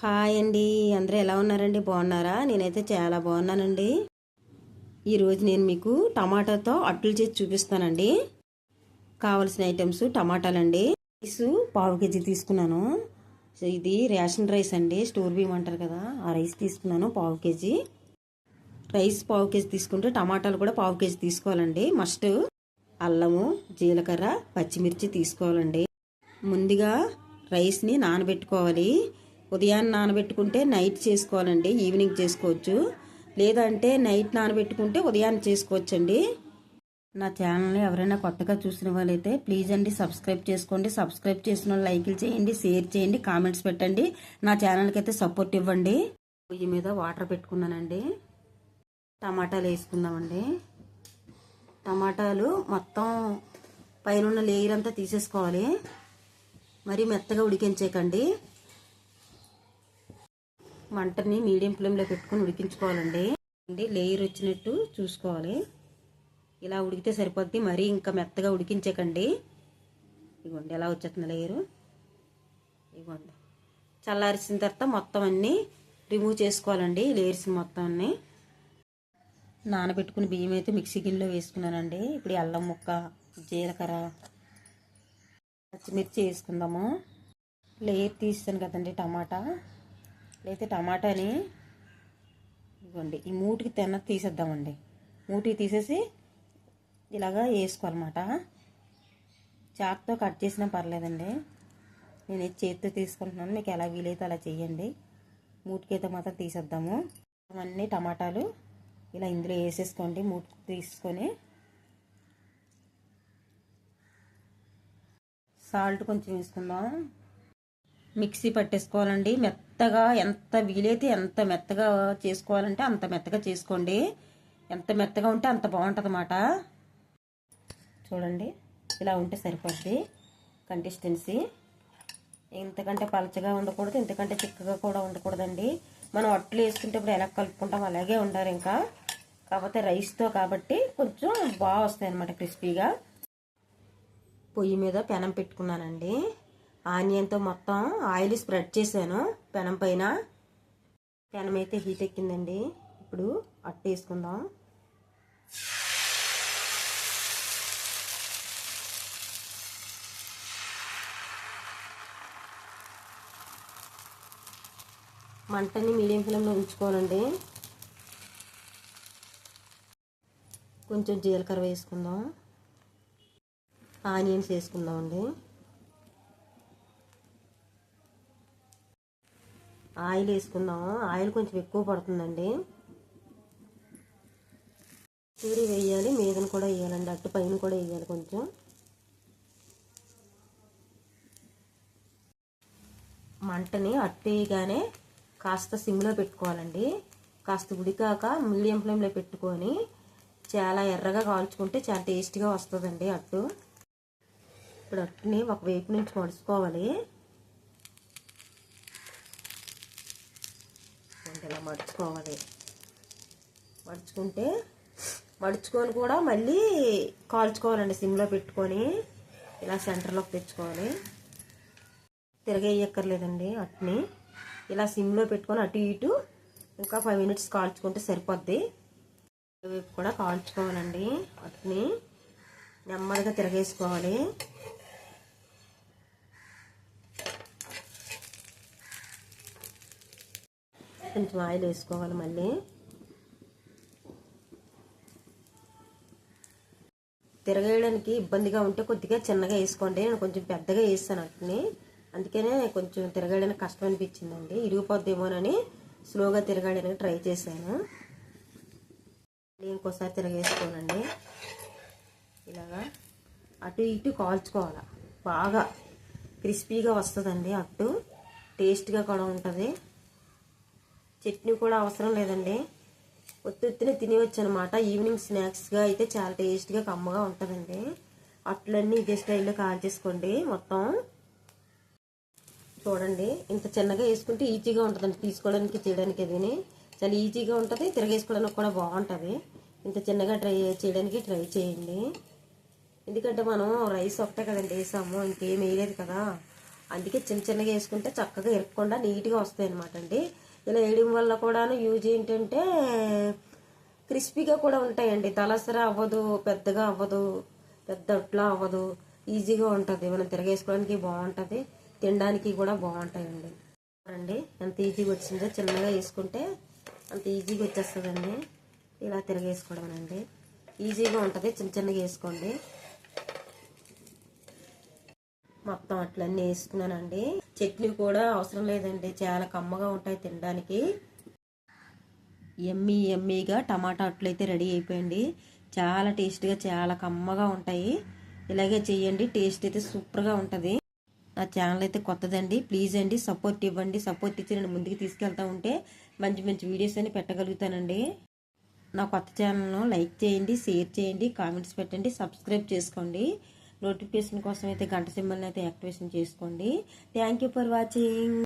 Hi అండి. అందరూ ఎలా ఉన్నారండి? బాగున్నారా? నేనైతే చాలా బాగున్నానండి. ఈరోజు నేను మీకు టమాటాతో అట్లు చేసి చూపిస్తానండి. కావలసిన ఐటమ్స్ టమాటాలండి. రైస్ పావు కేజీ తీసుకున్నాను. ఇది రేషన్ రైస్ అండి, స్టోర్ బియ్యం అంటారు కదా, ఆ రైస్ తీసుకున్నాను పావు కేజీ. రైస్ పావు కేజీ తీసుకుంటే టమాటాలు కూడా పావు కేజీ తీసుకోవాలండి. మస్ట్ అల్లము, జీలకర్ర, పచ్చిమిర్చి తీసుకోవాలండి. ముందుగా రైస్ని నానబెట్టుకోవాలి. ఉదయాన్నే నానబెట్టుకుంటే నైట్ చేసుకోవాలండి, ఈవినింగ్ చేసుకోవచ్చు. లేదంటే నైట్ నానబెట్టుకుంటే ఉదయాన్నే చేసుకోవచ్చండి. నా ఛానల్ని ఎవరైనా కొత్తగా చూసిన వాళ్ళైతే ప్లీజ్ అండి సబ్స్క్రైబ్ చేసుకోండి. సబ్స్క్రైబ్ చేసిన వాళ్ళు లైక్లు చేయండి, షేర్ చేయండి, కామెంట్స్ పెట్టండి. నా ఛానల్కి అయితే సపోర్ట్ ఇవ్వండి. పొయ్యి మీద వాటర్ పెట్టుకున్నానండి. టమాటాలు వేసుకుందామండి. టమాటాలు మొత్తం పైన లేయర్ అంతా తీసేసుకోవాలి. మరి మెత్తగా ఉడికించేకండి. మంటని మీడియం ఫ్లేమ్లో పెట్టుకుని ఉడికించుకోవాలండి. లేయర్ వచ్చినట్టు చూసుకోవాలి. ఇలా ఉడికితే సరిపోద్ది, మరీ ఇంకా మెత్తగా ఉడికించకండి. ఇదిగోండి ఎలా వచ్చేస్తుంది లేయరు. ఇదిగోండి చల్లారిసిన తర్వాత మొత్తం అన్నీ రిమూవ్ చేసుకోవాలండి. లేయర్స్ మొత్తం అన్నీ. నానబెట్టుకుని బియ్యం అయితే మిక్సీ గిన్నెలో వేసుకున్నానండి. ఇప్పుడు అల్లం ముక్క, జీలకర్ర, పచ్చిమిర్చి వేసుకుందాము. లేయర్ తీస్తాను కదండి టమాటా. అయితే టమాటాని ఇవ్వండి ఈ మూటికి తీసేద్దామండి. మూటికి తీసేసి ఇలాగా వేసుకోవాలన్నమాట. చాక్తో కట్ చేసినా పర్లేదండి. నేను చేతితో తీసుకుంటున్నాను, మీకు ఎలా వీలైతే అలా చేయండి. మూటికైతే మాత్రం తీసేద్దాము. అన్నీ టమాటాలు ఇలా ఇందులో వేసేసుకోండి. మూటి తీసుకొని సాల్ట్ కొంచెం వేసుకుందాం. మిక్సీ పట్టేసుకోవాలండి. మెత్తగా ఎంత వీలైతే ఎంత మెత్తగా చేసుకోవాలంటే అంత మెత్తగా చేసుకోండి. ఎంత మెత్తగా ఉంటే అంత బాగుంటుంది అన్నమాట. చూడండి ఇలా ఉంటే సరిపోద్ది కన్సిస్టెన్సీ. ఇంతకంటే పలచగా ఉండకూడదు, ఇంతకంటే చిక్కగా కూడా ఉండకూడదండి. మనం అట్లు వేసుకుంటే ఇప్పుడు ఎలా కలుపుకుంటాం అలాగే ఉండాలి. ఇంకా కాకపోతే రైస్తో కాబట్టి కొంచెం బాగా వస్తాయి అన్నమాట, క్రిస్పీగా. పొయ్యి మీద పెనం పెట్టుకున్నానండి. ఆనియన్తో మొత్తం ఆయిల్ స్ప్రెడ్ చేశాను పెనం పైన. పెనం అయితే హీట్ ఎక్కిందండి. ఇప్పుడు అట్టు వేసుకుందాం. మంటని మీడియం ఫ్లేమ్లో ఉంచుకోవాలండి. కొంచెం జీలకర్ర వేసుకుందాం. ఆనియన్స్ వేసుకుందామండి. ఆయిల్ వేసుకుందాము. ఆయిల్ కొంచెం ఎక్కువ పడుతుందండి. పూరి వేయాలి, మీదన కూడా వేయాలండి, అట్టు పైన కూడా వేయాలి కొంచెం. మంటని అట్టు వేయగానే కాస్త సిమ్లో పెట్టుకోవాలండి. కాస్త ఉడికాక మీడియం ఫ్లేమ్లో పెట్టుకొని చాలా ఎర్రగా కాల్చుకుంటే చాలా టేస్టీగా వస్తుందండి అట్టు. ఇప్పుడు అట్టుని ఒక వైపు నుంచి మడుచుకోవాలి. ఇలా మడుచుకోవాలి. మడుచుకొని కూడా మళ్ళీ కాల్చుకోవాలండి సిమ్లో పెట్టుకొని. ఇలా సెంటర్లోకి తెచ్చుకోవాలి. తిరగేయక్కర్లేదండి అట్ని. ఇలా సిమ్లో పెట్టుకొని అటు ఇటు ఇంకా 5 మినిట్స్ కాల్చుకుంటే సరిపోద్ది. వైపు కూడా కాల్చుకోవాలండి. అట్ని నెమ్మదిగా తిరగేసుకోవాలి. కొంచెం ఆయిల్ వేసుకోవాలి. మళ్ళీ తిరగేయడానికి ఇబ్బందిగా ఉంటే కొద్దిగా చిన్నగా వేసుకోండి. నేను కొంచెం పెద్దగా వేస్తాను అట్ని, అందుకనే కొంచెం తిరగేయడానికి కష్టం అనిపించిందండి. ఇరిగిపోద్దేమోనని స్లోగా తిరగడానికి ట్రై చేశాను. ఇంకోసారి తిరగేసుకోనండి. ఇలాగా అటు ఇటు కాల్చుకోవాలి. బాగా క్రిస్పీగా వస్తుందండి అట్టు. టేస్ట్గా కూడా ఉంటుంది. చట్నీ కూడా అవసరం లేదండి, ఒత్తినే తినేవచ్చు అనమాట. ఈవినింగ్ స్నాక్స్గా అయితే చాలా టేస్ట్గా కమ్మగా ఉంటుందండి. అట్లన్నీ ఇదే స్టైల్లో కాల్చేసుకోండి మొత్తం. చూడండి ఇంత చిన్నగా వేసుకుంటే ఈజీగా ఉంటుందండి తీసుకోవడానికి, చేయడానికి. అది చాలా ఈజీగా ఉంటుంది, తిరగేసుకోవడానికి కూడా బాగుంటుంది. ఇంత చిన్నగా చేయడానికి ట్రై చేయండి. ఎందుకంటే మనం రైస్ ఒకటే కదండి వేసాము, ఇంకేం వేయలేదు కదా. అందుకే చిన్న చిన్నగా వేసుకుంటే చక్కగా ఇరగకుండా నీట్గా వస్తాయి అనమాట అండి. ఇలా వేయడం వల్ల కూడాను యూజ్ ఏంటంటే క్రిస్పీగా కూడా ఉంటాయండి. తలసర అవ్వదు, పెద్దగా అవ్వదు, పెద్ద అట్లా అవ్వదు, ఈజీగా ఉంటుంది. మనం తిరగేసుకోవడానికి బాగుంటుంది, తినడానికి కూడా బాగుంటాయండి. అండి ఎంత ఈజీగా వచ్చిందో, చిన్నగా వేసుకుంటే అంత ఈజీగా వచ్చేస్తుందండి. ఇలా తిరగేసుకోవడం అండి ఈజీగా ఉంటుంది. చిన్న చిన్నగా వేసుకోండి. మొత్తం అట్లన్నీ వేసుకున్నానండి. చట్నీ కూడా అవసరం లేదండి, చాలా కమ్మగా ఉంటాయి తినడానికి. ఎమ్మీగా టమాటా అట్లు అయితే రెడీ అయిపోయింది. చాలా టేస్ట్గా, చాలా కమ్మగా ఉంటాయి. ఇలాగే చేయండి, టేస్ట్ అయితే సూపర్గా ఉంటుంది. నా ఛానల్ అయితే కొత్తదండి, ప్లీజ్ అండి సపోర్ట్ ఇవ్వండి. సపోర్ట్ ఇచ్చి నేను ముందుకు తీసుకెళ్తా ఉంటే మంచి మంచి వీడియోస్ అని పెట్టగలుగుతానండి. నా కొత్త ఛానల్ను లైక్ చేయండి, షేర్ చేయండి, కామెంట్స్ పెట్టండి, సబ్స్క్రైబ్ చేసుకోండి. నోటిఫికేషన్ కోసం అయితే గంట సింబల్ని అయితే యాక్టివేషన్ చేసుకోండి. Thank you for watching.